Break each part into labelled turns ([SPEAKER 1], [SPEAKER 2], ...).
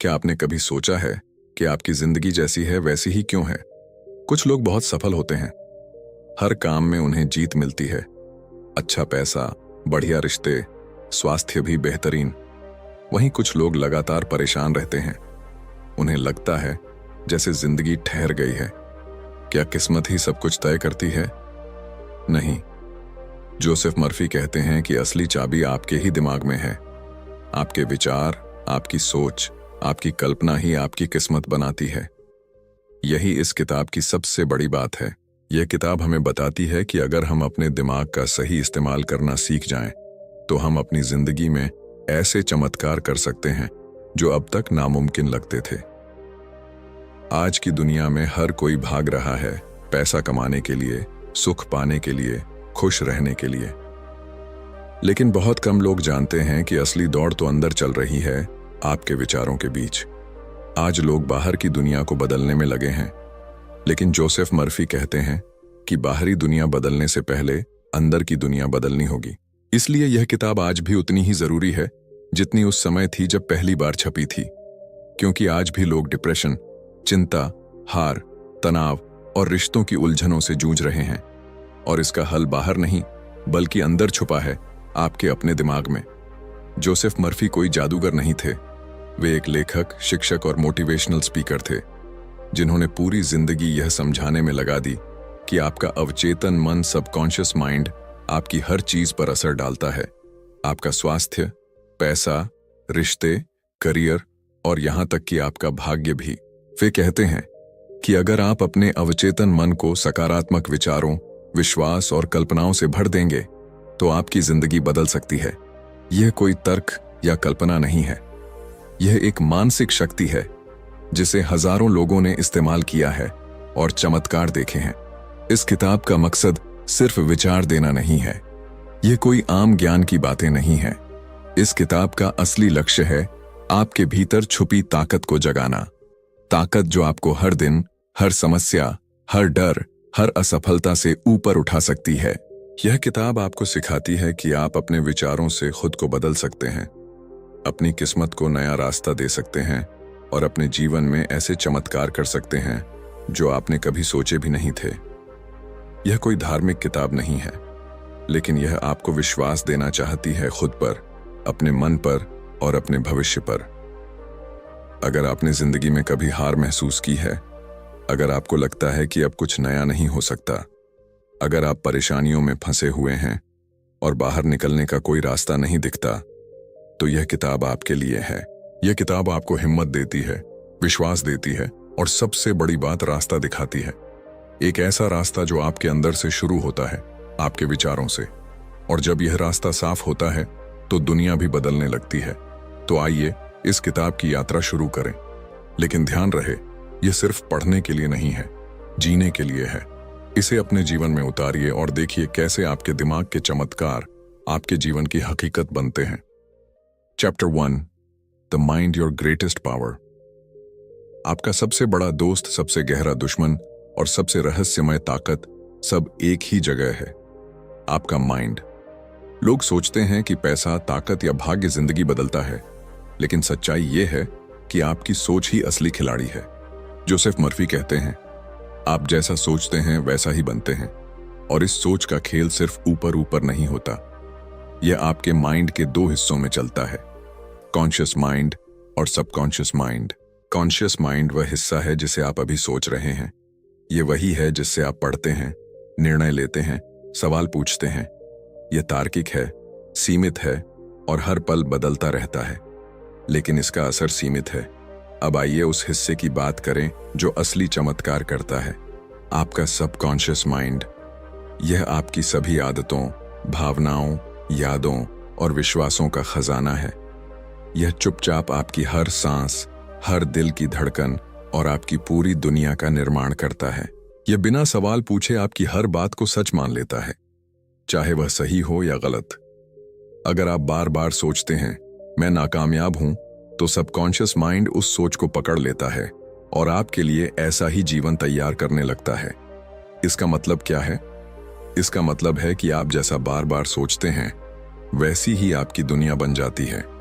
[SPEAKER 1] क्या आपने कभी सोचा है कि आपकी जिंदगी जैसी है वैसी ही क्यों है? कुछ लोग बहुत सफल होते हैं, हर काम में उन्हें जीत मिलती है, अच्छा पैसा, बढ़िया रिश्ते, स्वास्थ्य भी बेहतरीन। वहीं कुछ लोग लगातार परेशान रहते हैं, उन्हें लगता है जैसे जिंदगी ठहर गई है। क्या किस्मत ही सब कुछ तय करती है? नहीं। जोसेफ मर्फी कहते हैं कि असली चाबी आपके ही दिमाग में है। आपके विचार, आपकी सोच, आपकी कल्पना ही आपकी किस्मत बनाती है। यही इस किताब की सबसे बड़ी बात है। यह किताब हमें बताती है कि अगर हम अपने दिमाग का सही इस्तेमाल करना सीख जाएं, तो हम अपनी जिंदगी में ऐसे चमत्कार कर सकते हैं जो अब तक नामुमकिन लगते थे। आज की दुनिया में हर कोई भाग रहा है पैसा कमाने के लिए, सुख पाने के लिए, खुश रहने के लिए। लेकिन बहुत कम लोग जानते हैं कि असली दौड़ तो अंदर चल रही है, आपके विचारों के बीच। आज लोग बाहर की दुनिया को बदलने में लगे हैं, लेकिन जोसेफ मर्फी कहते हैं कि बाहरी दुनिया बदलने से पहले अंदर की दुनिया बदलनी होगी। इसलिए यह किताब आज भी उतनी ही जरूरी है जितनी उस समय थी जब पहली बार छपी थी। क्योंकि आज भी लोग डिप्रेशन, चिंता, हार, तनाव और रिश्तों की उलझनों से जूझ रहे हैं, और इसका हल बाहर नहीं बल्कि अंदर छुपा है, आपके अपने दिमाग में। जोसेफ मर्फी कोई जादूगर नहीं थे। वे एक लेखक, शिक्षक और मोटिवेशनल स्पीकर थे, जिन्होंने पूरी जिंदगी यह समझाने में लगा दी कि आपका अवचेतन मन, सबकॉन्शियस माइंड, आपकी हर चीज पर असर डालता है। आपका स्वास्थ्य, पैसा, रिश्ते, करियर और यहां तक कि आपका भाग्य भी। वे कहते हैं कि अगर आप अपने अवचेतन मन को सकारात्मक विचारों, विश्वास और कल्पनाओं से भर देंगे, तो आपकी जिंदगी बदल सकती है। यह कोई तर्क या कल्पना नहीं है, यह एक मानसिक शक्ति है जिसे हजारों लोगों ने इस्तेमाल किया है और चमत्कार देखे हैं। इस किताब का मकसद सिर्फ विचार देना नहीं है, यह कोई आम ज्ञान की बातें नहीं है। इस किताब का असली लक्ष्य है आपके भीतर छुपी ताकत को जगाना। ताकत जो आपको हर दिन, हर समस्या, हर डर, हर असफलता से ऊपर उठा सकती है। यह किताब आपको सिखाती है कि आप अपने विचारों से खुद को बदल सकते हैं, अपनी किस्मत को नया रास्ता दे सकते हैं और अपने जीवन में ऐसे चमत्कार कर सकते हैं जो आपने कभी सोचे भी नहीं थे। यह कोई धार्मिक किताब नहीं है, लेकिन यह आपको विश्वास देना चाहती है खुद पर, अपने मन पर और अपने भविष्य पर। अगर आपने जिंदगी में कभी हार महसूस की है, अगर आपको लगता है कि अब कुछ नया नहीं हो सकता, अगर आप परेशानियों में फंसे हुए हैं और बाहर निकलने का कोई रास्ता नहीं दिखता, तो यह किताब आपके लिए है। यह किताब आपको हिम्मत देती है, विश्वास देती है और सबसे बड़ी बात, रास्ता दिखाती है। एक ऐसा रास्ता जो आपके अंदर से शुरू होता है, आपके विचारों से। और जब यह रास्ता साफ होता है तो दुनिया भी बदलने लगती है। तो आइए इस किताब की यात्रा शुरू करें। लेकिन ध्यान रहे, यह सिर्फ पढ़ने के लिए नहीं है, जीने के लिए है। इसे अपने जीवन में उतारिए और देखिए कैसे आपके दिमाग के चमत्कार आपके जीवन की हकीकत बनते हैं। Chapter 1, the mind your greatest power. आपका सबसे बड़ा दोस्त, सबसे गहरा दुश्मन और सबसे रहस्यमय ताकत सब एक ही जगह है, आपका माइंड। लोग सोचते हैं कि पैसा, ताकत या भाग्य जिंदगी बदलता है, लेकिन सच्चाई यह है कि आपकी सोच ही असली खिलाड़ी है। जोसेफ मर्फी कहते हैं, आप जैसा सोचते हैं वैसा ही बनते हैं, और इस सोच का खेल सिर्फ ऊपर ऊपर नहीं होता, यह आपके माइंड के दो हिस्सों में चलता है, कॉन्शियस माइंड और सबकॉन्शियस माइंड। कॉन्शियस माइंड वह हिस्सा है जिसे आप अभी सोच रहे हैं। यह वही है जिससे आप पढ़ते हैं, निर्णय लेते हैं, सवाल पूछते हैं। यह तार्किक है, सीमित है और हर पल बदलता रहता है, लेकिन इसका असर सीमित है। अब आइए उस हिस्से की बात करें जो असली चमत्कार करता है, आपका सबकॉन्शियस माइंड। यह आपकी सभी आदतों, भावनाओं, यादों और विश्वासों का खजाना है। यह चुपचाप आपकी हर सांस, हर दिल की धड़कन और आपकी पूरी दुनिया का निर्माण करता है। यह बिना सवाल पूछे आपकी हर बात को सच मान लेता है, चाहे वह सही हो या गलत। अगर आप बार बार सोचते हैं मैं नाकामयाब हूं, तो सबकॉन्शियस माइंड उस सोच को पकड़ लेता है और आपके लिए ऐसा ही जीवन तैयार करने लगता है। इसका मतलब क्या है? इसका मतलब है कि आप जैसा बार बार सोचते हैं, वैसी ही आपकी दुनिया बन जाती है।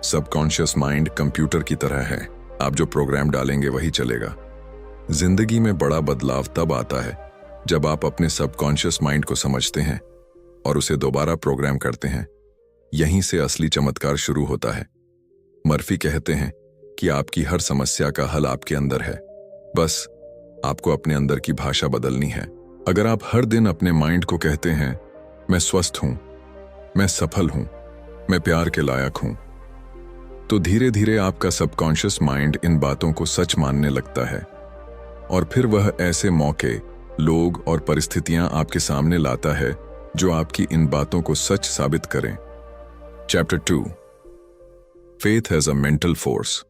[SPEAKER 1] सबकॉन्शियस माइंड कंप्यूटर की तरह है, आप जो प्रोग्राम डालेंगे वही चलेगा। जिंदगी में बड़ा बदलाव तब आता है जब आप अपने सबकॉन्शियस माइंड को समझते हैं और उसे दोबारा प्रोग्राम करते हैं। यहीं से असली चमत्कार शुरू होता है। मर्फी कहते हैं कि आपकी हर समस्या का हल आपके अंदर है, बस आपको अपने अंदर की भाषा बदलनी है। अगर आप हर दिन अपने माइंड को कहते हैं, मैं स्वस्थ हूं, मैं सफल हूं, मैं प्यार के लायक हूं, तो धीरे धीरे आपका सबकॉन्शियस माइंड इन बातों को सच मानने लगता है और फिर वह ऐसे मौके, लोग और परिस्थितियां आपके सामने लाता है जो आपकी इन बातों को सच साबित करें। Chapter 2, faith as a mental force.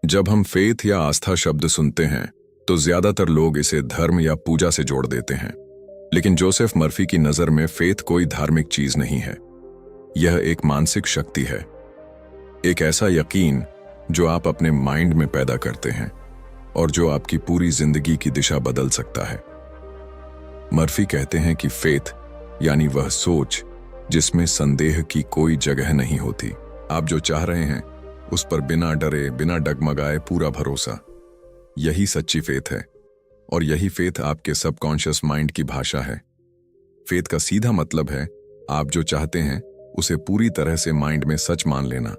[SPEAKER 1] जब हम फेथ या आस्था शब्द सुनते हैं तो ज्यादातर लोग इसे धर्म या पूजा से जोड़ देते हैं, लेकिन जोसेफ मर्फी की नजर में फेथ कोई धार्मिक चीज नहीं है। यह एक मानसिक शक्ति है, एक ऐसा यकीन जो आप अपने माइंड में पैदा करते हैं और जो आपकी पूरी जिंदगी की दिशा बदल सकता है। मर्फी कहते हैं कि फेथ यानी वह सोच जिसमें संदेह की कोई जगह नहीं होती। आप जो चाह रहे हैं उस पर बिना डरे, बिना डगमगाए पूरा भरोसा, यही सच्ची फेथ है और यही फेथ आपके सबकॉन्शियस माइंड की भाषा है। फेथ का सीधा मतलब है आप जो चाहते हैं उसे पूरी तरह से माइंड में सच मान लेना,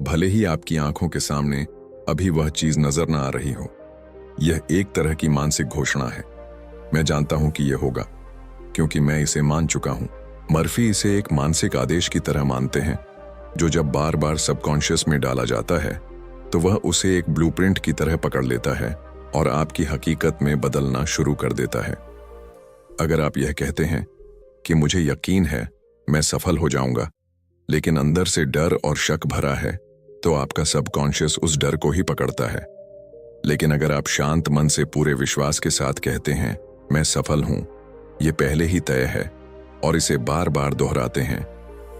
[SPEAKER 1] भले ही आपकी आंखों के सामने अभी वह चीज नजर ना आ रही हो। यह एक तरह की मानसिक घोषणा है। मैं जानता हूं कि यह होगा क्योंकि मैं इसे मान चुका हूं। मर्फी इसे एक मानसिक आदेश की तरह मानते हैं जो जब बार बार सबकॉन्शियस में डाला जाता है तो वह उसे एक ब्लूप्रिंट की तरह पकड़ लेता है और आपकी हकीकत में बदलना शुरू कर देता है। अगर आप यह कहते हैं कि मुझे यकीन है मैं सफल हो जाऊंगा, लेकिन अंदर से डर और शक भरा है, तो आपका सबकॉन्शियस उस डर को ही पकड़ता है। लेकिन अगर आप शांत मन से पूरे विश्वास के साथ कहते हैं मैं सफल हूं, यह पहले ही तय है, और इसे बार बार दोहराते हैं,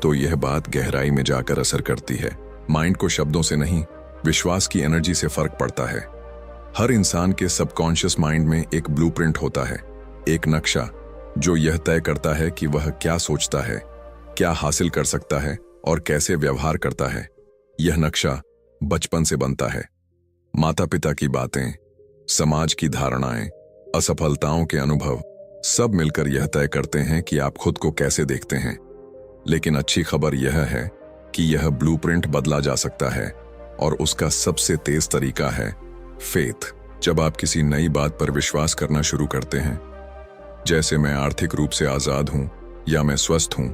[SPEAKER 1] तो यह बात गहराई में जाकर असर करती है। माइंड को शब्दों से नहीं, विश्वास की एनर्जी से फर्क पड़ता है। हर इंसान के सबकॉन्शियस माइंड में एक ब्लूप्रिंट होता है, एक नक्शा जो यह तय करता है कि वह क्या सोचता है, क्या हासिल कर सकता है और कैसे व्यवहार करता है। यह नक्शा बचपन से बनता है। माता पिता की बातें, समाज की धारणाएं, असफलताओं के अनुभव सब मिलकर यह तय करते हैं कि आप खुद को कैसे देखते हैं। लेकिन अच्छी खबर यह है कि यह ब्लूप्रिंट बदला जा सकता है और उसका सबसे तेज तरीका है फेथ। जब आप किसी नई बात पर विश्वास करना शुरू करते हैं, जैसे मैं आर्थिक रूप से आजाद हूं या मैं स्वस्थ हूं,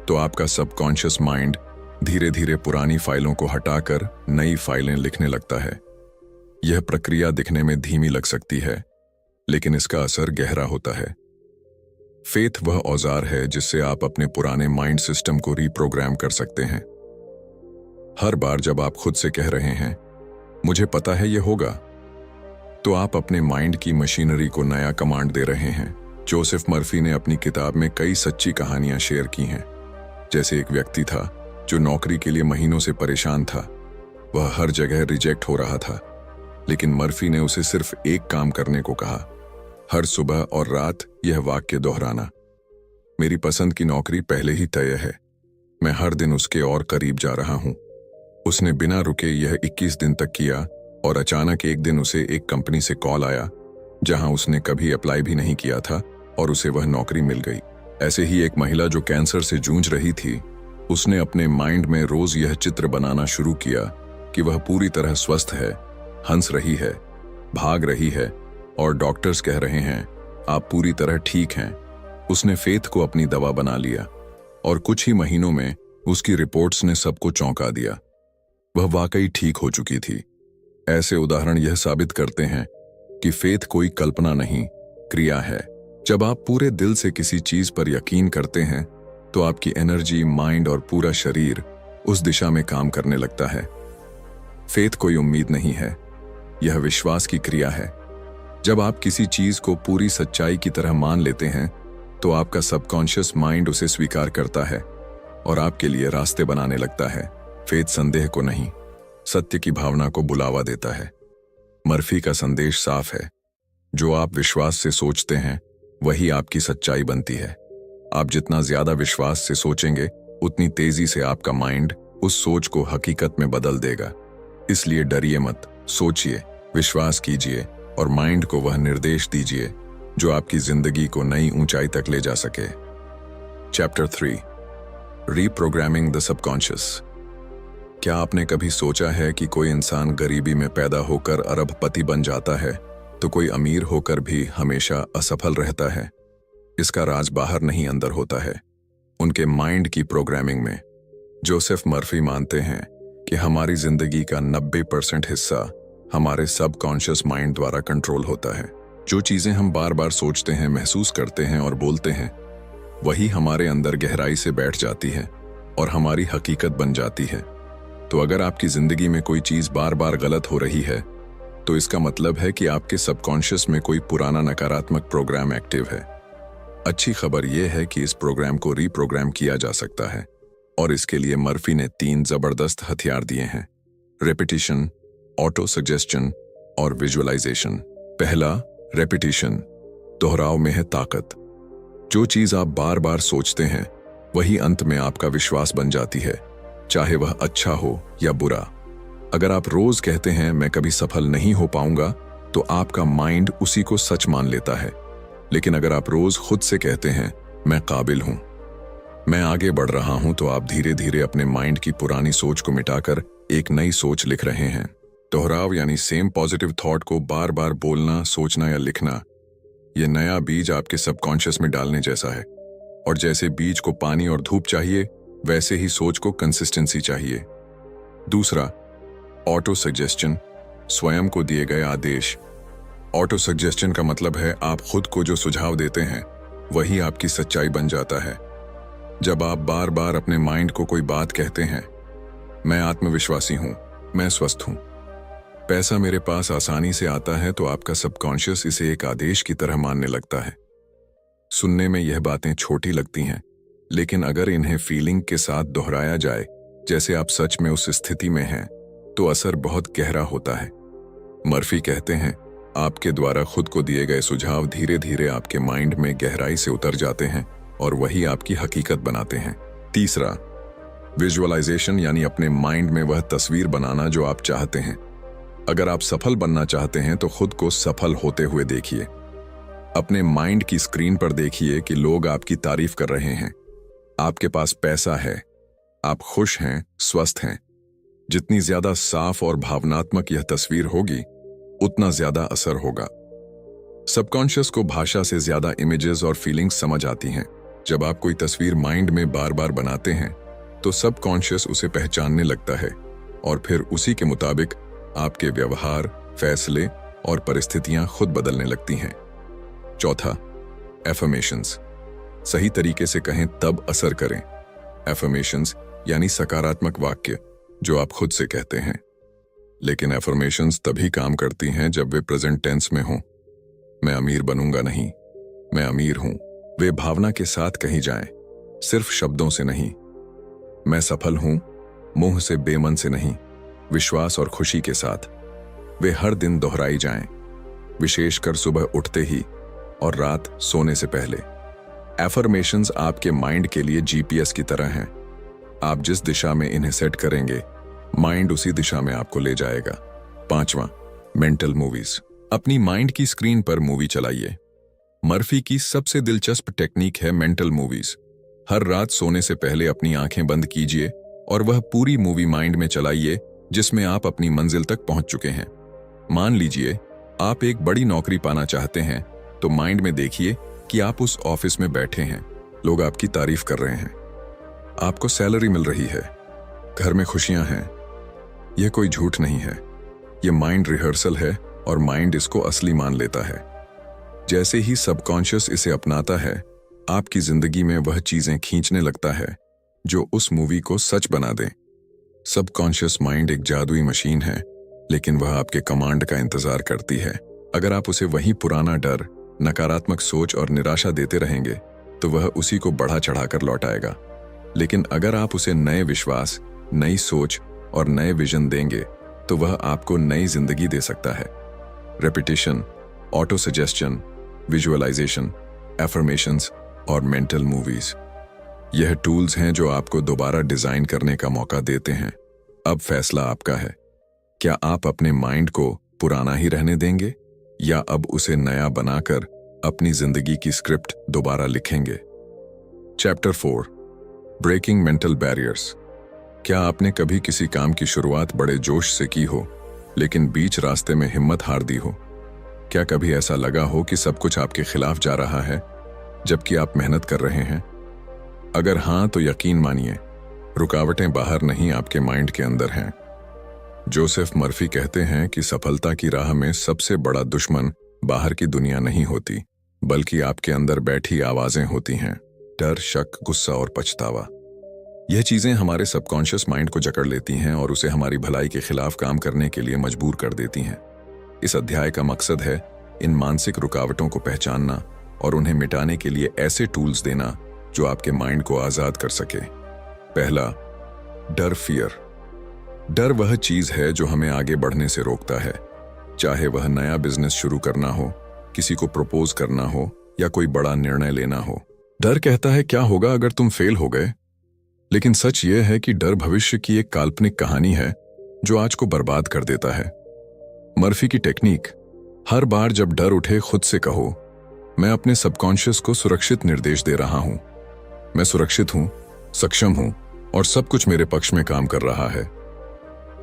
[SPEAKER 1] तो आपका सबकॉन्शियस माइंड धीरे धीरे पुरानी फाइलों को हटाकर नई फाइलें लिखने लगता है। यह प्रक्रिया दिखने में धीमी लग सकती है, लेकिन इसका असर गहरा होता है। फेथ वह औजार है जिससे आप अपने पुराने माइंड सिस्टम को रीप्रोग्राम कर सकते हैं। हर बार जब आप खुद से कह रहे हैं मुझे पता है यह होगा, तो आप अपने माइंड की मशीनरी को नया कमांड दे रहे हैं। जोसेफ मर्फी ने अपनी किताब में कई सच्ची कहानियां शेयर की हैं। जैसे एक व्यक्ति था जो नौकरी के लिए महीनों से परेशान था। वह हर जगह रिजेक्ट हो रहा था, लेकिन मर्फी ने उसे सिर्फ एक काम करने को कहा, हर सुबह और रात यह वाक्य दोहराना, मेरी पसंद की नौकरी पहले ही तय है, मैं हर दिन उसके और करीब जा रहा हूं। उसने बिना रुके यह 21 दिन तक किया और अचानक एक दिन उसे एक कंपनी से कॉल आया जहां उसने कभी अप्लाई भी नहीं किया था और उसे वह नौकरी मिल गई। ऐसे ही एक महिला जो कैंसर से जूझ रही थी, उसने अपने माइंड में रोज यह चित्र बनाना शुरू किया कि वह पूरी तरह स्वस्थ है, हंस रही है, भाग रही है और डॉक्टर्स कह रहे हैं आप पूरी तरह ठीक हैं। उसने फेथ को अपनी दवा बना लिया और कुछ ही महीनों में उसकी रिपोर्ट्स ने सबको चौंका दिया। वह वाकई ठीक हो चुकी थी। ऐसे उदाहरण यह साबित करते हैं कि फेथ कोई कल्पना नहीं, क्रिया है। जब आप पूरे दिल से किसी चीज पर यकीन करते हैं तो आपकी एनर्जी, माइंड और पूरा शरीर उस दिशा में काम करने लगता है। फेथ कोई उम्मीद नहीं है, यह विश्वास की क्रिया है। जब आप किसी चीज को पूरी सच्चाई की तरह मान लेते हैं तो आपका सबकॉन्शियस माइंड उसे स्वीकार करता है और आपके लिए रास्ते बनाने लगता है। फेथ संदेह को नहीं, सत्य की भावना को बुलावा देता है। मर्फी का संदेश साफ है, जो आप विश्वास से सोचते हैं वही आपकी सच्चाई बनती है। आप जितना ज्यादा विश्वास से सोचेंगे उतनी तेजी से आपका माइंड उस सोच को हकीकत में बदल देगा। इसलिए डरिए मत, सोचिए, विश्वास कीजिए और माइंड को वह निर्देश दीजिए जो आपकी जिंदगी को नई ऊंचाई तक ले जा सके। Chapter 3, reprogramming the subconscious. क्या आपने कभी सोचा है कि कोई इंसान गरीबी में पैदा होकर अरबपति बन जाता है तो कोई अमीर होकर भी हमेशा असफल रहता है? इसका राज बाहर नहीं अंदर होता है, उनके माइंड की प्रोग्रामिंग में। जोसेफ मर्फी मानते हैं कि हमारी जिंदगी का 90% हिस्सा हमारे सबकॉन्शियस माइंड द्वारा कंट्रोल होता है। जो चीजें हम बार बार सोचते हैं, महसूस करते हैं और बोलते हैं, वही हमारे अंदर गहराई से बैठ जाती है और हमारी हकीकत बन जाती है। तो अगर आपकी जिंदगी में कोई चीज बार बार गलत हो रही है तो इसका मतलब है कि आपके सबकॉन्शियस में कोई पुराना नकारात्मक प्रोग्राम एक्टिव है। अच्छी खबर यह है कि इस प्रोग्राम को रीप्रोग्राम किया जा सकता है और इसके लिए मर्फी ने 3 जबरदस्त हथियार दिए हैं: रेपिटिशन, ऑटो सजेस्शन और विजुअलाइजेशन। पहला, रेपिटिशन। दोहराव में है ताकत। जो चीज आप बार बार सोचते हैं वही अंत में आपका विश्वास बन जाती है, चाहे वह अच्छा हो या बुरा। अगर आप रोज कहते हैं मैं कभी सफल नहीं हो पाऊंगा, तो आपका माइंड उसी को सच मान लेता है। लेकिन अगर आप रोज खुद से कहते हैं मैं काबिल हूं, मैं आगे बढ़ रहा हूं, तो आप धीरे धीरे अपने माइंड की पुरानी सोच को मिटाकर एक नई सोच लिख रहे हैं। दोहराव यानी सेम पॉजिटिव थॉट को बार बार बोलना, सोचना या लिखना, यह नया बीज आपके सबकॉन्शियस में डालने जैसा है। और जैसे बीज को पानी और धूप चाहिए, वैसे ही सोच को कंसिस्टेंसी चाहिए। दूसरा, ऑटो सजेस्शन, स्वयं को दिए गए आदेश। ऑटो सजेस्शन का मतलब है आप खुद को जो सुझाव देते हैं वही आपकी सच्चाई बन जाता है। जब आप बार बार अपने माइंड को कोई बात कहते हैं, मैं आत्मविश्वासी हूं, मैं स्वस्थ हूं, पैसा मेरे पास आसानी से आता है, तो आपका सबकॉन्शियस इसे एक आदेश की तरह मानने लगता है। सुनने में यह बातें छोटी लगती हैं, लेकिन अगर इन्हें फीलिंग के साथ दोहराया जाए, जैसे आप सच में उस स्थिति में हैं, तो असर बहुत गहरा होता है। मर्फी कहते हैं आपके द्वारा खुद को दिए गए सुझाव धीरे धीरे आपके माइंड में गहराई से उतर जाते हैं और वही आपकी हकीकत बनाते हैं। तीसरा, विजुअलाइजेशन यानी अपने माइंड में वह तस्वीर बनाना जो आप चाहते हैं। अगर आप सफल बनना चाहते हैं तो खुद को सफल होते हुए देखिए। अपने माइंड की स्क्रीन पर देखिए कि लोग आपकी तारीफ कर रहे हैं, आपके पास पैसा है, आप खुश हैं, स्वस्थ हैं। जितनी ज्यादा साफ और भावनात्मक यह तस्वीर होगी, उतना ज्यादा असर होगा। सबकॉन्शियस को भाषा से ज्यादा इमेजेस और फीलिंग्स समझ आती हैं। जब आप कोई तस्वीर माइंड में बार बार बनाते हैं तो सबकॉन्शियस उसे पहचानने लगता है और फिर उसी के मुताबिक आपके व्यवहार, फैसले और परिस्थितियां खुद बदलने लगती हैं। चौथा, एफर्मेशंस। सही तरीके से कहें तब असर करें। एफर्मेशंस यानी सकारात्मक वाक्य जो आप खुद से कहते हैं। लेकिन एफर्मेशंस तभी काम करती हैं जब वे प्रेजेंट टेंस में हों। मैं अमीर बनूंगा नहीं, मैं अमीर हूं, वे भावना के साथ कही जाएं, सिर्फ शब्दों से नहीं। मैं सफल हूं, मुंह से बेमन से नहीं, विश्वास और खुशी के साथ। वे हर दिन दोहराई जाएं, विशेषकर सुबह उठते ही और रात सोने से पहले। एफर्मेशंस आपके माइंड के लिए जीपीएस की तरह हैं। आप जिस दिशा में इन्हें सेट करेंगे, माइंड उसी दिशा में आपको ले जाएगा। पांचवा, मेंटल मूवीज। अपनी माइंड की स्क्रीन पर मूवी चलाइए। मर्फी की सबसे दिलचस्प टेक्निक है मेंटल मूवीज। हर रात सोने से पहले अपनी आंखें बंद कीजिए और वह पूरी मूवी माइंड में चलाइए जिसमें आप अपनी मंजिल तक पहुंच चुके हैं। मान लीजिए आप एक बड़ी नौकरी पाना चाहते हैं, तो माइंड में देखिए कि आप उस ऑफिस में बैठे हैं, लोग आपकी तारीफ कर रहे हैं, आपको सैलरी मिल रही है, घर में खुशियां हैं। यह कोई झूठ नहीं है, यह माइंड रिहर्सल है और माइंड इसको असली मान लेता है। जैसे ही सबकॉन्शियस इसे अपनाता है, आपकी जिंदगी में वह चीजें खींचने लगता है जो उस मूवी को सच बना दें। सबकॉन्शियस माइंड एक जादुई मशीन है, लेकिन वह आपके कमांड का इंतजार करती है। अगर आप उसे वही पुराना डर, नकारात्मक सोच और निराशा देते रहेंगे, तो वह उसी को बढ़ा चढ़ाकर लौटाएगा। लेकिन अगर आप उसे नए विश्वास, नई सोच और नए विजन देंगे, तो वह आपको नई जिंदगी दे सकता है। Repetition, auto suggestion, visualisation, affirmations और मेंटल मूवीज, यह टूल्स हैं जो आपको दोबारा डिजाइन करने का मौका देते हैं। अब फैसला आपका है। क्या आप अपने माइंड को पुराना ही रहने देंगे या अब उसे नया बनाकर अपनी जिंदगी की स्क्रिप्ट दोबारा लिखेंगे? Chapter 4, breaking mental barriers. क्या आपने कभी किसी काम की शुरुआत बड़े जोश से की हो लेकिन बीच रास्ते में हिम्मत हार दी हो? क्या कभी ऐसा लगा हो कि सब कुछ आपके खिलाफ जा रहा है जबकि आप मेहनत कर रहे हैं? अगर हाँ, तो यकीन मानिए, रुकावटें बाहर नहीं, आपके माइंड के अंदर हैं। जोसेफ मर्फी कहते हैं कि सफलता की राह में सबसे बड़ा दुश्मन बाहर की दुनिया नहीं होती, बल्कि आपके अंदर बैठी आवाजें होती हैं। डर, शक, गुस्सा और पछतावा। यह चीजें हमारे सबकॉन्शियस माइंड को जकड़ लेती हैं और उसे हमारी भलाई के खिलाफ काम करने के लिए मजबूर कर देती हैं। इस अध्याय का मकसद है इन मानसिक रुकावटों को पहचानना और उन्हें मिटाने के लिए ऐसे टूल्स देना जो आपके माइंड को आजाद कर सके। पहला, डर, फियर। डर वह चीज है जो हमें आगे बढ़ने से रोकता है, चाहे वह नया बिजनेस शुरू करना हो, किसी को प्रपोज करना हो या कोई बड़ा निर्णय लेना हो। डर कहता है क्या होगा अगर तुम फेल हो गए, लेकिन सच यह है कि डर भविष्य की एक काल्पनिक कहानी है जो आज को बर्बाद कर देता है। मर्फी की टेक्निक। हर बार जब डर उठे, खुद से कहो, मैं अपने सबकॉन्शियस को सुरक्षित निर्देश दे रहा हूं। मैं सुरक्षित हूं, सक्षम हूं और सब कुछ मेरे पक्ष में काम कर रहा है।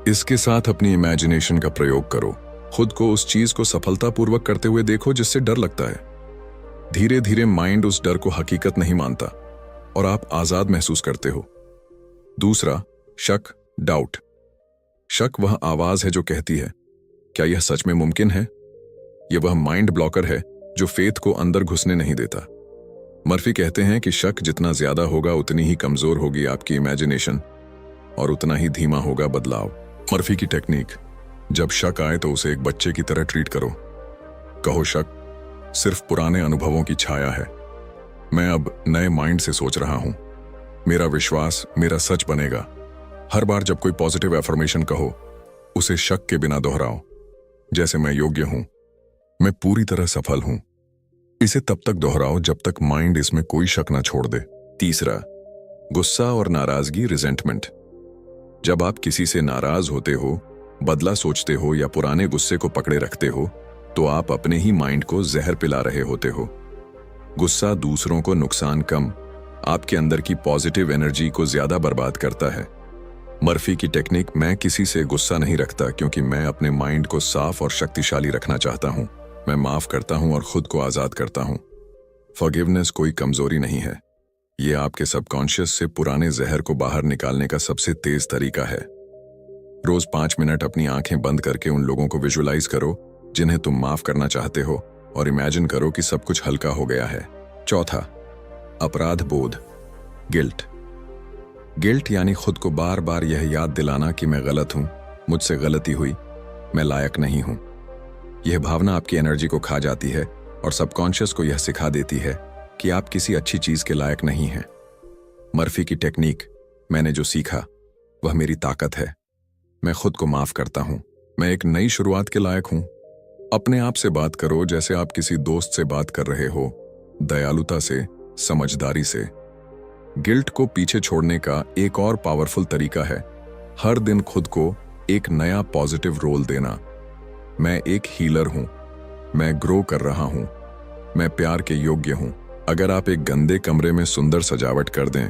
[SPEAKER 1] इसके साथ अपनी इमेजिनेशन का प्रयोग करो। खुद को उस चीज को सफलतापूर्वक करते हुए देखो जिससे डर लगता है। धीरे धीरे माइंड उस डर को हकीकत नहीं मानता और आप आजाद महसूस करते हो। दूसरा, शक, डाउट। शक वह आवाज है जो कहती है, क्या यह सच में मुमकिन है? यह वह माइंड ब्लॉकर है जो फेथ को अंदर घुसने नहीं देता। मर्फी कहते हैं कि शक जितना ज्यादा होगा उतनी ही कमजोर होगी आपकी इमेजिनेशन और उतना ही धीमा होगा बदलाव। मर्फी की टेक्निक। जब शक आए तो उसे एक बच्चे की तरह ट्रीट करो। कहो, शक सिर्फ पुराने अनुभवों की छाया है, मैं अब नए माइंड से सोच रहा हूं। मेरा विश्वास मेरा सच बनेगा। हर बार जब कोई पॉजिटिव एफर्मेशन कहो, उसे शक के बिना दोहराओ, जैसे मैं योग्य हूं, मैं पूरी तरह सफल हूं। इसे तब तक दोहराओ जब तक माइंड इसमें कोई शक ना छोड़ दे। तीसरा, गुस्सा और नाराजगी, रिजेंटमेंट। जब आप किसी से नाराज होते हो, बदला सोचते हो या पुराने गुस्से को पकड़े रखते हो, तो आप अपने ही माइंड को जहर पिला रहे होते हो। गुस्सा दूसरों को नुकसान कम, आपके अंदर की पॉजिटिव एनर्जी को ज्यादा बर्बाद करता है। मर्फी की टेक्निक। मैं किसी से गुस्सा नहीं रखता क्योंकि मैं अपने माइंड को साफ और शक्तिशाली रखना चाहता हूं। मैं माफ करता हूं और खुद को आजाद करता हूं। फॉरगिवनेस कोई कमजोरी नहीं है, यह आपके सबकॉन्शियस से पुराने जहर को बाहर निकालने का सबसे तेज तरीका है। रोज 5 मिनट अपनी आंखें बंद करके उन लोगों को विजुअलाइज करो जिन्हें तुम माफ करना चाहते हो और इमेजिन करो कि सब कुछ हल्का हो गया है। चौथा, अपराध बोध, गिल्ट। गिल्ट यानी खुद को बार बार यह याद दिलाना कि मैं गलत हूं, मुझसे गलती हुई, मैं लायक नहीं हूं। यह भावना आपकी एनर्जी को खा जाती है और सबकॉन्शियस को यह सिखा देती है कि आप किसी अच्छी चीज के लायक नहीं हैं। मर्फी की टेक्निक। मैंने जो सीखा वह मेरी ताकत है। मैं खुद को माफ करता हूं, मैं एक नई शुरुआत के लायक हूं। अपने आप से बात करो जैसे आप किसी दोस्त से बात कर रहे हो, दयालुता से, समझदारी से। गिल्ट को पीछे छोड़ने का एक और पावरफुल तरीका है हर दिन खुद को एक नया पॉजिटिव रोल देना। मैं एक हीलर हूं, मैं ग्रो कर रहा हूं, मैं प्यार के योग्य हूं। अगर आप एक गंदे कमरे में सुंदर सजावट कर दें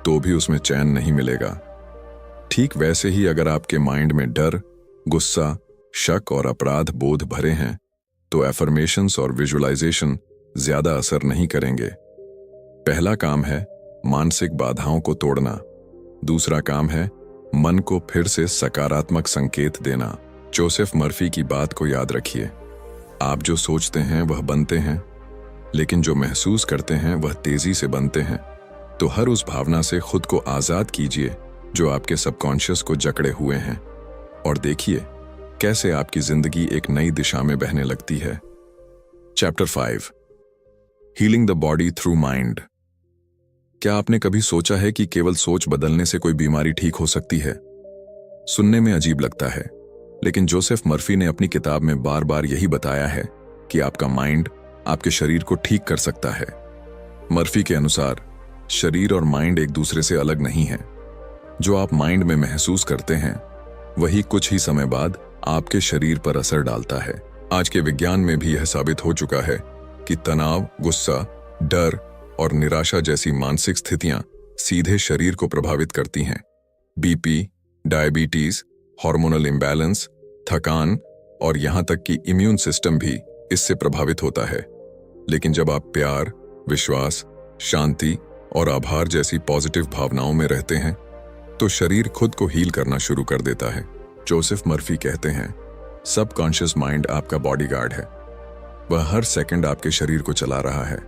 [SPEAKER 1] तो भी उसमें चैन नहीं मिलेगा। ठीक वैसे ही अगर आपके माइंड में डर, गुस्सा, शक और अपराध बोध भरे हैं तो एफर्मेशंस और विजुअलाइजेशन ज्यादा असर नहीं करेंगे। पहला काम है मानसिक बाधाओं को तोड़ना। दूसरा काम है मन को फिर से सकारात्मक संकेत देना। जोसेफ मर्फी की बात को याद रखिए, आप जो सोचते हैं वह बनते हैं, लेकिन जो महसूस करते हैं वह तेजी से बनते हैं। तो हर उस भावना से खुद को आजाद कीजिए जो आपके सबकॉन्शियस को जकड़े हुए हैं और देखिए कैसे आपकी जिंदगी एक नई दिशा में बहने लगती है। Chapter 5, healing the body through mind. क्या आपने कभी सोचा है कि केवल सोच बदलने से कोई बीमारी ठीक हो सकती है? सुनने में अजीब लगता है, लेकिन जोसेफ मर्फी ने अपनी किताब में बार बार यही बताया है कि आपका माइंड आपके शरीर को ठीक कर सकता है। मर्फी के अनुसार शरीर और माइंड एक दूसरे से अलग नहीं है। जो आप माइंड में महसूस करते हैं वही कुछ ही समय बाद आपके शरीर पर असर डालता है। आज के विज्ञान में भी यह साबित हो चुका है कि तनाव, गुस्सा, डर और निराशा जैसी मानसिक स्थितियां सीधे शरीर को प्रभावित करती हैं। बीपी, डायबिटीज, हार्मोनल इम्बैलेंस, थकान और यहां तक कि इम्यून सिस्टम भी इससे प्रभावित होता है। लेकिन जब आप प्यार, विश्वास, शांति और आभार जैसी पॉजिटिव भावनाओं में रहते हैं तो शरीर खुद को हील करना शुरू कर देता है। जोसेफ मर्फी कहते हैं, सबकॉन्शियस माइंड आपका बॉडीगार्ड है। वह हर सेकंड आपके शरीर को चला रहा है,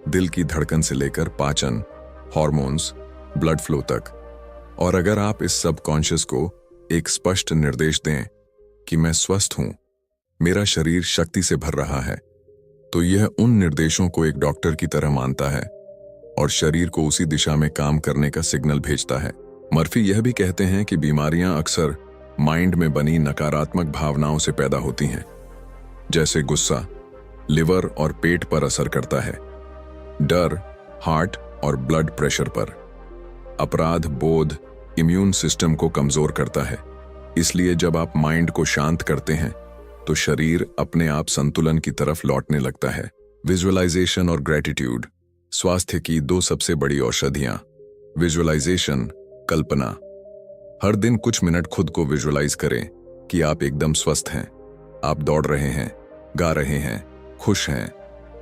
[SPEAKER 1] दिल की धड़कन से लेकर पाचन, हार्मोन्स, ब्लड फ्लो तक। और अगर आप इस सबकॉन्शियस को एक स्पष्ट निर्देश दें कि मैं स्वस्थ हूं, मेरा शरीर शक्ति से भर रहा है, तो यह उन निर्देशों को एक डॉक्टर की तरह मानता है और शरीर को उसी दिशा में काम करने का सिग्नल भेजता है। मर्फी यह भी कहते हैं कि बीमारियां अक्सर माइंड में बनी नकारात्मक भावनाओं से पैदा होती हैं, जैसे गुस्सा लिवर और पेट पर असर करता है, डर हार्ट और ब्लड प्रेशर पर, अपराध बोध इम्यून सिस्टम को कमजोर करता है। इसलिए जब आप माइंड को शांत करते हैं तो शरीर अपने आप संतुलन की तरफ लौटने लगता है। विजुअलाइजेशन और ग्रेटिट्यूड स्वास्थ्य की दो सबसे बड़ी औषधियां। विजुअलाइजेशन, कल्पना। हर दिन कुछ मिनट खुद को विजुअलाइज करें कि आप एकदम स्वस्थ हैं, आप दौड़ रहे हैं, गा रहे हैं, खुश हैं,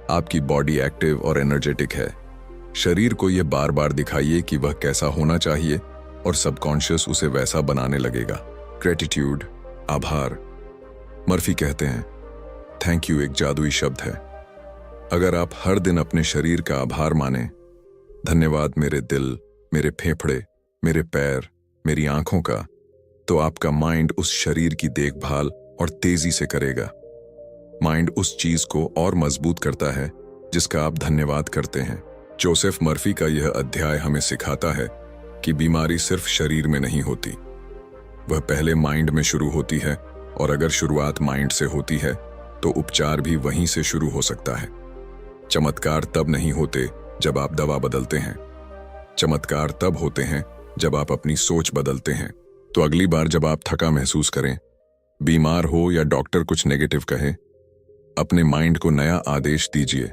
[SPEAKER 1] आपकी बॉडी एक्टिव और एनर्जेटिक है। शरीर को यह बार बार दिखाइए कि वह कैसा होना चाहिए और सबकॉन्शियस उसे वैसा बनाने लगेगा। ग्रेटिट्यूड, आभार। मर्फी कहते हैं, थैंक यू एक जादुई शब्द है। अगर आप हर दिन अपने शरीर का आभार माने, धन्यवाद मेरे दिल, मेरे फेफड़े, मेरे पैर, मेरी आंखों का, तो आपका माइंड उस शरीर की देखभाल और तेजी से करेगा। माइंड उस चीज को और मजबूत करता है जिसका आप धन्यवाद करते हैं। जोसेफ मर्फी का यह अध्याय हमें सिखाता है कि बीमारी सिर्फ शरीर में नहीं होती, वह पहले माइंड में शुरू होती है, और अगर शुरुआत माइंड से होती है तो उपचार भी वहीं से शुरू हो सकता है। चमत्कार तब नहीं होते जब आप दवा बदलते हैं, चमत्कार तब होते हैं जब आप अपनी सोच बदलते हैं। तो अगली बार जब आप थका महसूस करें, बीमार हो या डॉक्टर कुछ नेगेटिव कहे, अपने माइंड को नया आदेश दीजिए।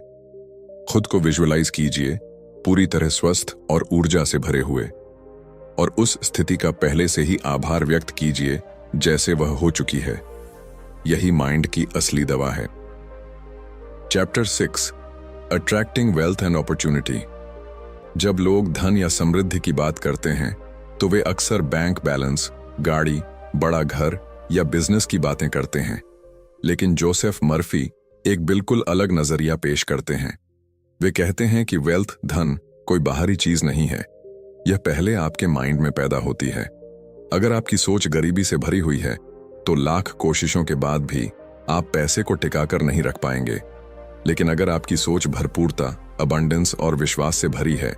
[SPEAKER 1] खुद को विजुअलाइज कीजिए पूरी तरह स्वस्थ और ऊर्जा से भरे हुए, और उस स्थिति का पहले से ही आभार व्यक्त कीजिए जैसे वह हो चुकी है। यही माइंड की असली दवा है। Chapter 6, attracting wealth and opportunity. जब लोग धन या समृद्धि की बात करते हैं तो वे अक्सर बैंक बैलेंस, गाड़ी, बड़ा घर या बिजनेस की बातें करते हैं। लेकिन जोसेफ मर्फी एक बिल्कुल अलग नजरिया पेश करते हैं। वे कहते हैं कि वेल्थ, धन कोई बाहरी चीज नहीं है, यह पहले आपके माइंड में पैदा होती है। अगर आपकी सोच गरीबी से भरी हुई है तो लाख कोशिशों के बाद भी आप पैसे को टिकाकर नहीं रख पाएंगे। लेकिन अगर आपकी सोच भरपूरता, अबंडेंस और विश्वास से भरी है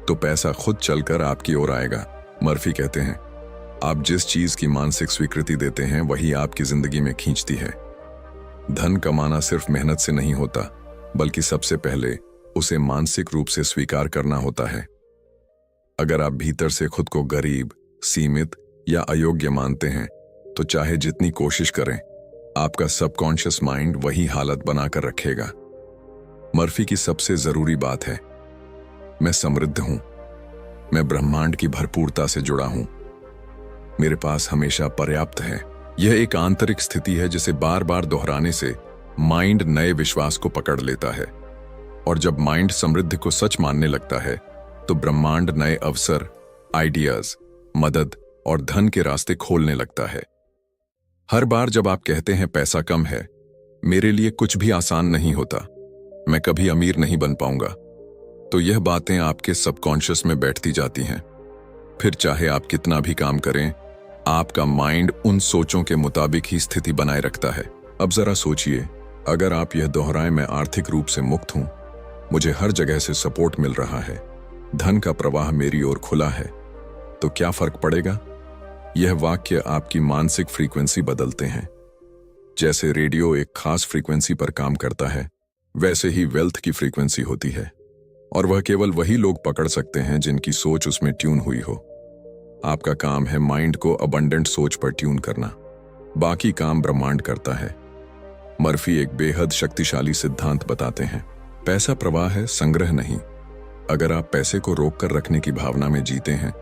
[SPEAKER 1] तो पैसा खुद चलकर आपकी ओर आएगा। मर्फी कहते हैं, आप जिस चीज की मानसिक स्वीकृति देते हैं वही आपकी जिंदगी में खींचती है। धन कमाना सिर्फ मेहनत से नहीं होता, बल्कि सबसे पहले उसे मानसिक रूप से स्वीकार करना होता है। अगर आप भीतर से खुद को गरीब, सीमित या अयोग्य मानते हैं तो चाहे जितनी कोशिश करें, आपका सबकॉन्शियस माइंड वही हालत बनाकर रखेगा। मर्फी की सबसे जरूरी बात है, मैं समृद्ध हूं, मैं ब्रह्मांड की भरपूरता से जुड़ा हूं, मेरे पास हमेशा पर्याप्त है। यह एक आंतरिक स्थिति है जिसे बार बार दोहराने से माइंड नए विश्वास को पकड़ लेता है, और जब माइंड समृद्धि को सच मानने लगता है तो ब्रह्मांड नए अवसर, आइडियाज, मदद और धन के रास्ते खोलने लगता है। हर बार जब आप कहते हैं पैसा कम है, मेरे लिए कुछ भी आसान नहीं होता, मैं कभी अमीर नहीं बन पाऊंगा, तो यह बातें आपके सबकॉन्शियस में बैठती जाती हैं। फिर चाहे आप कितना भी काम करें, आपका माइंड उन सोचों के मुताबिक ही स्थिति बनाए रखता है। अब जरा सोचिए, अगर आप यह दोहराएं, मैं आर्थिक रूप से मुक्त हूं, मुझे हर जगह से सपोर्ट मिल रहा है, धन का प्रवाह मेरी ओर खुला है, तो क्या फर्क पड़ेगा? यह वाक्य आपकी मानसिक फ्रीक्वेंसी बदलते हैं। जैसे रेडियो एक खास फ्रीक्वेंसी पर काम करता है, वैसे ही वेल्थ की फ्रीक्वेंसी होती है, और वह केवल वही लोग पकड़ सकते हैं जिनकी सोच उसमें ट्यून हुई हो। आपका काम है माइंड को अबंडेंट सोच पर ट्यून करना। बाकी काम ब्रह्मांड करता है। मर्फी एक बेहद शक्तिशाली सिद्धांत बताते हैं, पैसा प्रवाह है, संग्रह नहीं। अगर आप पैसे को रोक कर रखने की भावना में जीते हैं,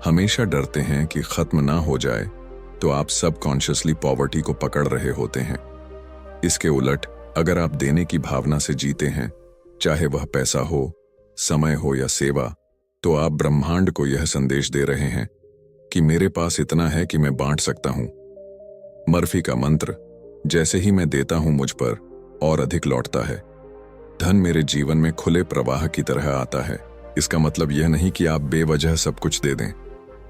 [SPEAKER 1] हमेशा डरते हैं कि खत्म ना हो जाए, तो आप सबकॉन्शियसली पॉवर्टी को पकड़ रहे होते हैं। इसके उलट अगर आप देने की भावना से जीते हैं, चाहे वह पैसा हो, समय हो या सेवा, तो आप ब्रह्मांड को यह संदेश दे रहे हैं कि मेरे पास इतना है कि मैं बांट सकता हूं। मर्फी का मंत्र, जैसे ही मैं देता हूं मुझ पर और अधिक लौटता है। धन मेरे जीवन में खुले प्रवाह की तरह आता है। इसका मतलब यह नहीं कि आप बेवजह सब कुछ दे दें।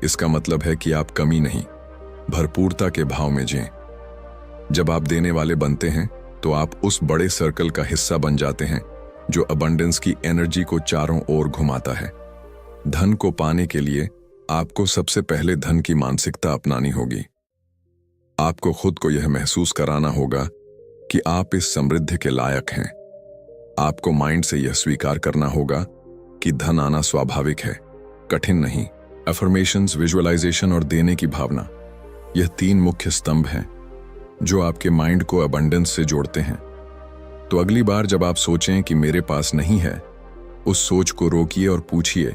[SPEAKER 1] इसका मतलब है कि आप कमी नहीं, भरपूरता के भाव में जिएं। जब आप देने वाले बनते हैं तो आप उस बड़े सर्कल का हिस्सा बन जाते हैं जो अबंडेंस की एनर्जी को चारों ओर घुमाता है। धन को पाने के लिए आपको सबसे पहले धन की मानसिकता अपनानी होगी। आपको खुद को यह महसूस कराना होगा कि आप इस समृद्धि के लायक हैं। आपको माइंड से यह स्वीकार करना होगा कि धन आना स्वाभाविक है, कठिन नहीं। अफर्मेशंस, विजुअलाइजेशन और देने की भावना, यह 3 मुख्य स्तंभ हैं जो आपके माइंड को अबंडेंस से जोड़ते हैं। तो अगली बार जब आप सोचें कि मेरे पास नहीं है, उस सोच को रोकिए और पूछिए,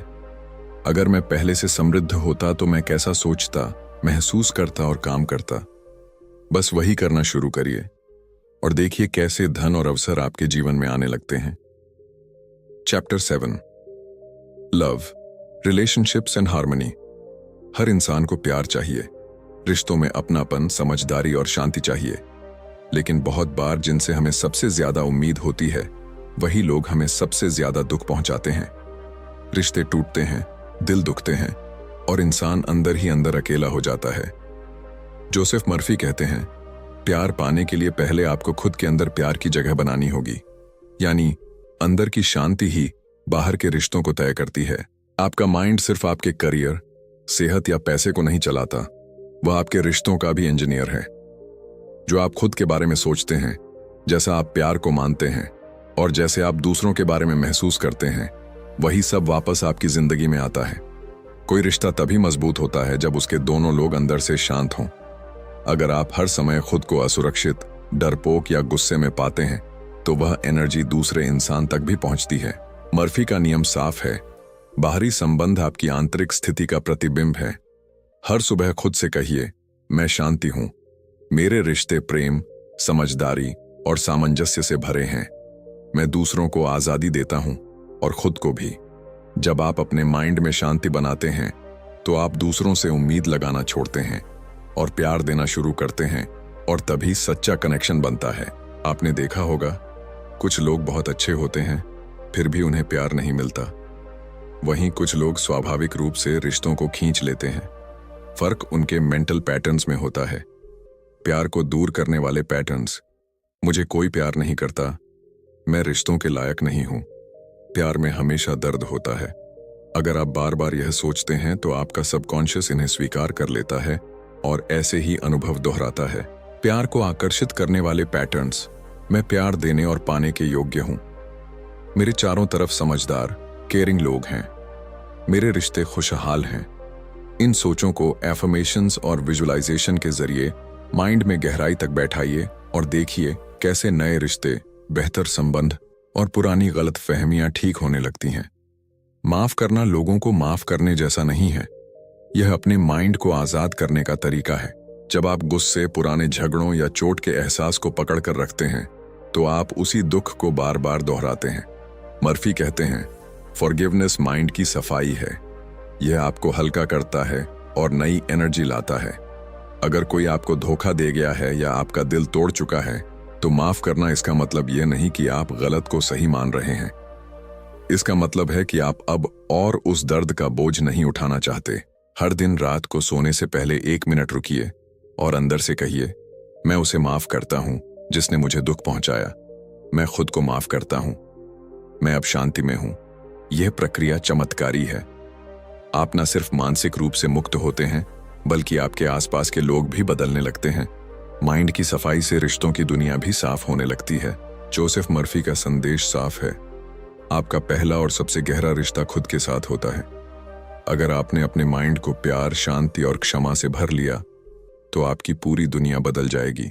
[SPEAKER 1] अगर मैं पहले से समृद्ध होता तो मैं कैसा सोचता, महसूस करता और काम करता। बस वही करना शुरू करिए और देखिए कैसे धन और अवसर आपके जीवन में आने लगते हैं। Chapter 7, love, relationships and harmony. हर इंसान को प्यार चाहिए, रिश्तों में अपनापन, समझदारी और शांति चाहिए। लेकिन बहुत बार जिनसे हमें सबसे ज्यादा उम्मीद होती है, वही लोग हमें सबसे ज्यादा दुख पहुंचाते हैं। रिश्ते टूटते हैं, दिल दुखते हैं और इंसान अंदर ही अंदर अकेला हो जाता है। जोसेफ मर्फी कहते हैं, प्यार पाने के लिए पहले आपको खुद के अंदर प्यार की जगह बनानी होगी। यानी अंदर की शांति ही बाहर के रिश्तों को तय करती है। आपका माइंड सिर्फ आपके करियर, सेहत या पैसे को नहीं चलाता, वह आपके रिश्तों का भी इंजीनियर है। जो आप खुद के बारे में सोचते हैं, जैसा आप प्यार को मानते हैं और जैसे आप दूसरों के बारे में महसूस करते हैं, वही सब वापस आपकी जिंदगी में आता है। कोई रिश्ता तभी मजबूत होता है जब उसके दोनों लोग अंदर से शांत हों। अगर आप हर समय खुद को असुरक्षित, डरपोक या गुस्से में पाते हैं, तो वह एनर्जी दूसरे इंसान तक भी पहुंचती है। मर्फी का नियम साफ है, बाहरी संबंध आपकी आंतरिक स्थिति का प्रतिबिंब है। हर सुबह खुद से कहिए, मैं शांति हूं, मेरे रिश्ते प्रेम, समझदारी और सामंजस्य से भरे हैं। मैं दूसरों को आजादी देता हूं और खुद को भी। जब आप अपने माइंड में शांति बनाते हैं, तो आप दूसरों से उम्मीद लगाना छोड़ते हैं और प्यार देना शुरू करते हैं, और तभी सच्चा कनेक्शन बनता है। आपने देखा होगा, कुछ लोग बहुत अच्छे होते हैं, फिर भी उन्हें प्यार नहीं मिलता। वहीं कुछ लोग स्वाभाविक रूप से रिश्तों को खींच लेते हैं। फर्क उनके मेंटल पैटर्न्स में होता है। प्यार को दूर करने वाले पैटर्न्स, मुझे कोई प्यार नहीं करता, मैं रिश्तों के लायक नहीं हूं। प्यार में हमेशा दर्द होता है। अगर आप बार बार यह सोचते हैं, तो आपका सबकॉन्शियस इन्हें स्वीकार कर लेता है और ऐसे ही अनुभव दोहराता है। प्यार को आकर्षित करने वाले पैटर्न्स, मैं प्यार देने और पाने के योग्य हूं, मेरे चारों तरफ समझदार, केयरिंग लोग हैं, मेरे रिश्ते खुशहाल हैं। इन सोचों को एफर्मेशंस और विजुअलाइजेशन के जरिए माइंड में गहराई तक बैठाइए और देखिए कैसे नए रिश्ते, बेहतर संबंध और पुरानी गलत फहमियां ठीक होने लगती हैं। माफ करना लोगों को माफ करने जैसा नहीं है, यह अपने माइंड को आजाद करने का तरीका है। जब आप गुस्से, पुराने झगड़ों या चोट के एहसास को पकड़ कर रखते हैं, तो आप उसी दुख को बार बार दोहराते हैं। मर्फी कहते हैं, फॉरगिवनेस माइंड की सफाई है। यह आपको हल्का करता है और नई एनर्जी लाता है। अगर कोई आपको धोखा दे गया है या आपका दिल तोड़ चुका है, तो माफ करना इसका मतलब यह नहीं कि आप गलत को सही मान रहे हैं। इसका मतलब है कि आप अब और उस दर्द का बोझ नहीं उठाना चाहते। हर दिन रात को सोने से पहले 1 मिनट रुकिए और अंदर से कहिए, मैं उसे माफ करता हूं जिसने मुझे दुख पहुंचाया। मैं खुद को माफ करता हूं, मैं अब शांति में हूं। यह प्रक्रिया चमत्कारी है। आप न सिर्फ मानसिक रूप से मुक्त होते हैं, बल्कि आपके आसपास के लोग भी बदलने लगते हैं। माइंड की सफाई से रिश्तों की दुनिया भी साफ होने लगती है। जोसेफ मर्फी का संदेश साफ है, आपका पहला और सबसे गहरा रिश्ता खुद के साथ होता है। अगर आपने अपने माइंड को प्यार, शांति और क्षमा से भर लिया, तो आपकी पूरी दुनिया बदल जाएगी।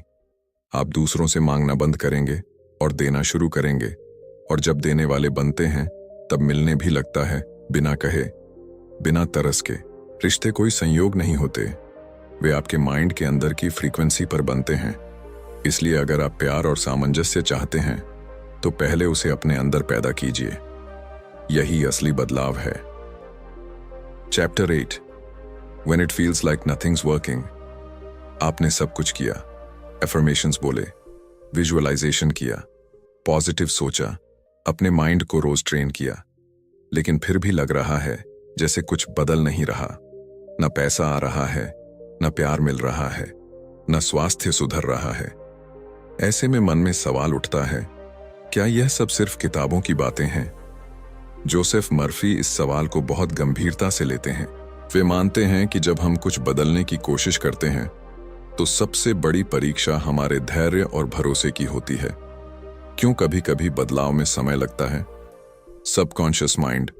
[SPEAKER 1] आप दूसरों से मांगना बंद करेंगे और देना शुरू करेंगे, और जब देने वाले बनते हैं तब मिलने भी लगता है, बिना कहे, बिना तरस के। रिश्ते कोई संयोग नहीं होते, वे आपके माइंड के अंदर की फ्रीक्वेंसी पर बनते हैं। इसलिए अगर आप प्यार और सामंजस्य चाहते हैं तो पहले उसे अपने अंदर पैदा कीजिए। यही असली बदलाव है। Chapter 8, When it feels like nothing's working। आपने सब कुछ किया, एफर्मेशंस बोले, विजुअलाइजेशन किया, पॉजिटिव सोचा, अपने माइंड को रोज ट्रेन किया, लेकिन फिर भी लग रहा है जैसे कुछ बदल नहीं रहा। न पैसा आ रहा है, न प्यार मिल रहा है, न स्वास्थ्य सुधर रहा है। ऐसे में मन में सवाल उठता है, क्या यह सब सिर्फ किताबों की बातें हैं? जोसेफ मर्फी इस सवाल को बहुत गंभीरता से लेते हैं। वे मानते हैं कि जब हम कुछ बदलने की कोशिश करते हैं तो सबसे बड़ी परीक्षा हमारे धैर्य और भरोसे की होती है। क्यों कभी कभी बदलाव में समय लगता है? सबकॉन्शियस माइंड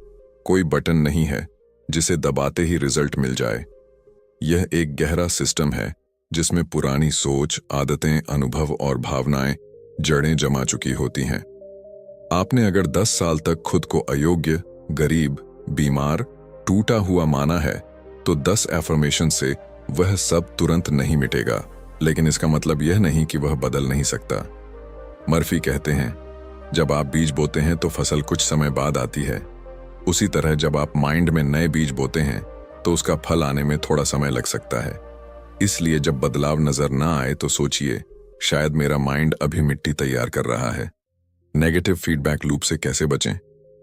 [SPEAKER 1] कोई बटन नहीं है जिसे दबाते ही रिजल्ट मिल जाए। यह एक गहरा सिस्टम है जिसमें पुरानी सोच, आदतें, अनुभव और भावनाएं जड़ें जमा चुकी होती हैं। आपने अगर 10 साल तक खुद को अयोग्य, गरीब, बीमार, टूटा हुआ माना है तो 10 एफर्मेशन से वह सब तुरंत नहीं मिटेगा, लेकिन इसका मतलब यह नहीं कि वह बदल नहीं सकता। मर्फी कहते हैं, जब आप बीज बोते हैं तो फसल कुछ समय बाद आती है। उसी तरह जब आप माइंड में नए बीज बोते हैं तो उसका फल आने में थोड़ा समय लग सकता है। इसलिए जब बदलाव नजर ना आए तो सोचिए, शायद मेरा माइंड अभी मिट्टी तैयार कर रहा है। नेगेटिव फीडबैक लूप से कैसे बचें?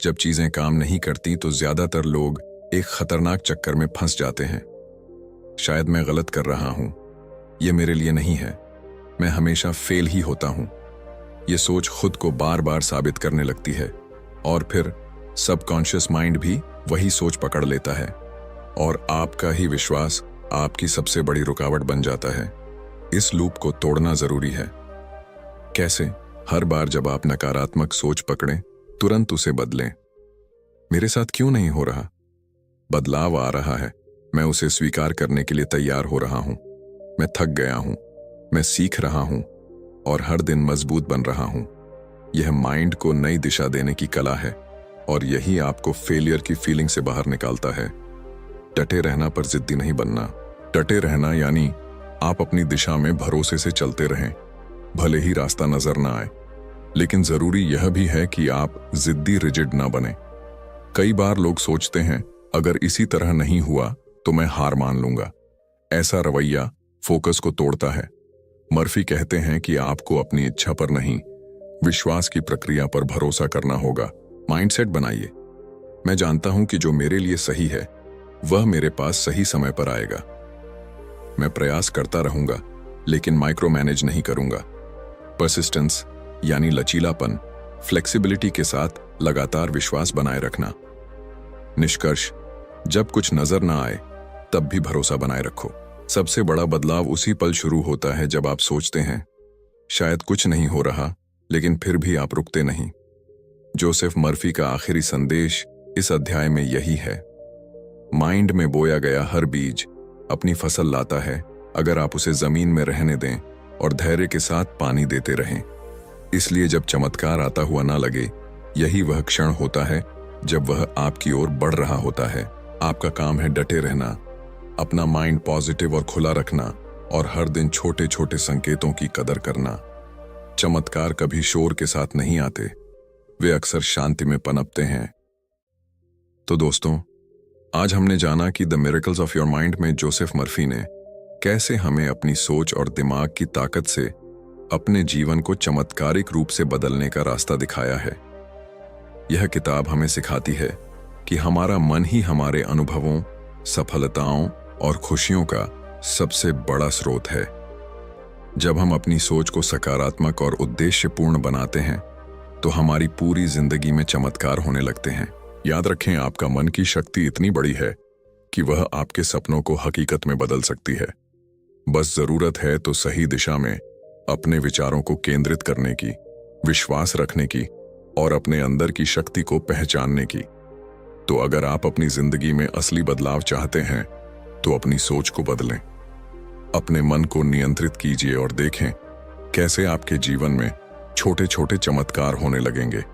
[SPEAKER 1] जब चीजें काम नहीं करती तो ज्यादातर लोग एक खतरनाक चक्कर में फंस जाते हैं। शायद मैं गलत कर रहा हूं, यह मेरे लिए नहीं है, मैं हमेशा फेल ही होता हूं। यह सोच खुद को बार बार साबित करने लगती है, और फिर सबकॉन्शियस माइंड भी वही सोच पकड़ लेता है, और आपका ही विश्वास आपकी सबसे बड़ी रुकावट बन जाता है। इस लूप को तोड़ना जरूरी है। कैसे? हर बार जब आप नकारात्मक सोच पकड़ें, तुरंत उसे बदलें। मेरे साथ क्यों नहीं हो रहा? बदलाव आ रहा है, मैं उसे स्वीकार करने के लिए तैयार हो रहा हूं। मैं थक गया हूं, मैं सीख रहा हूं और हर दिन मजबूत बन रहा हूं। यह माइंड को नई दिशा देने की कला है, और यही आपको फेलियर की फीलिंग से बाहर निकालता है। डटे रहना पर जिद्दी नहीं बनना। डटे रहना यानी आप अपनी दिशा में भरोसे से चलते रहें, भले ही रास्ता नजर ना आए। लेकिन जरूरी यह भी है कि आप जिद्दी रिजिड ना बने। कई बार लोग सोचते हैं, अगर इसी तरह नहीं हुआ तो मैं हार मान लूंगा। ऐसा रवैया फोकस को तोड़ता है। मर्फी कहते हैं कि आपको अपनी इच्छा पर नहीं, विश्वास की प्रक्रिया पर भरोसा करना होगा। माइंडसेट बनाइए, मैं जानता हूं कि जो मेरे लिए सही है वह मेरे पास सही समय पर आएगा। मैं प्रयास करता रहूंगा, लेकिन माइक्रो मैनेज नहीं करूंगा। परसिस्टेंस यानी लचीलापन, फ्लेक्सिबिलिटी के साथ लगातार विश्वास बनाए रखना। निष्कर्ष, जब कुछ नजर ना आए तब भी भरोसा बनाए रखो। सबसे बड़ा बदलाव उसी पल शुरू होता है जब आप सोचते हैं, शायद कुछ नहीं हो रहा, लेकिन फिर भी आप रुकते नहीं। जोसेफ मर्फी का आखिरी संदेश इस अध्याय में यही है। माइंड में बोया गया हर बीज अपनी फसल लाता है, अगर आप उसे जमीन में रहने दें और धैर्य के साथ पानी देते रहें। इसलिए जब चमत्कार आता हुआ ना लगे, यही वह क्षण होता है जब वह आपकी ओर बढ़ रहा होता है। आपका काम है डटे रहना, अपना माइंड पॉजिटिव और खुला रखना, और हर दिन छोटे छोटे संकेतों की कदर करना। चमत्कार कभी शोर के साथ नहीं आते, वे अक्सर शांति में पनपते हैं। तो दोस्तों, आज हमने जाना कि the miracles of your mind में जोसेफ मर्फी ने कैसे हमें अपनी सोच और दिमाग की ताकत से अपने जीवन को चमत्कारिक रूप से बदलने का रास्ता दिखाया है। यह किताब हमें सिखाती है कि हमारा मन ही हमारे अनुभवों, सफलताओं और खुशियों का सबसे बड़ा स्रोत है। जब हम अपनी सोच को सकारात्मक और उद्देश्यपूर्ण बनाते हैं तो हमारी पूरी जिंदगी में चमत्कार होने लगते हैं। याद रखें, आपका मन की शक्ति इतनी बड़ी है कि वह आपके सपनों को हकीकत में बदल सकती है। बस जरूरत है तो सही दिशा में अपने विचारों को केंद्रित करने की, विश्वास रखने की और अपने अंदर की शक्ति को पहचानने की। तो अगर आप अपनी जिंदगी में असली बदलाव चाहते हैं तो अपनी सोच को बदलें। अपने मन को नियंत्रित कीजिए और देखें कैसे आपके जीवन में छोटे छोटे चमत्कार होने लगेंगे।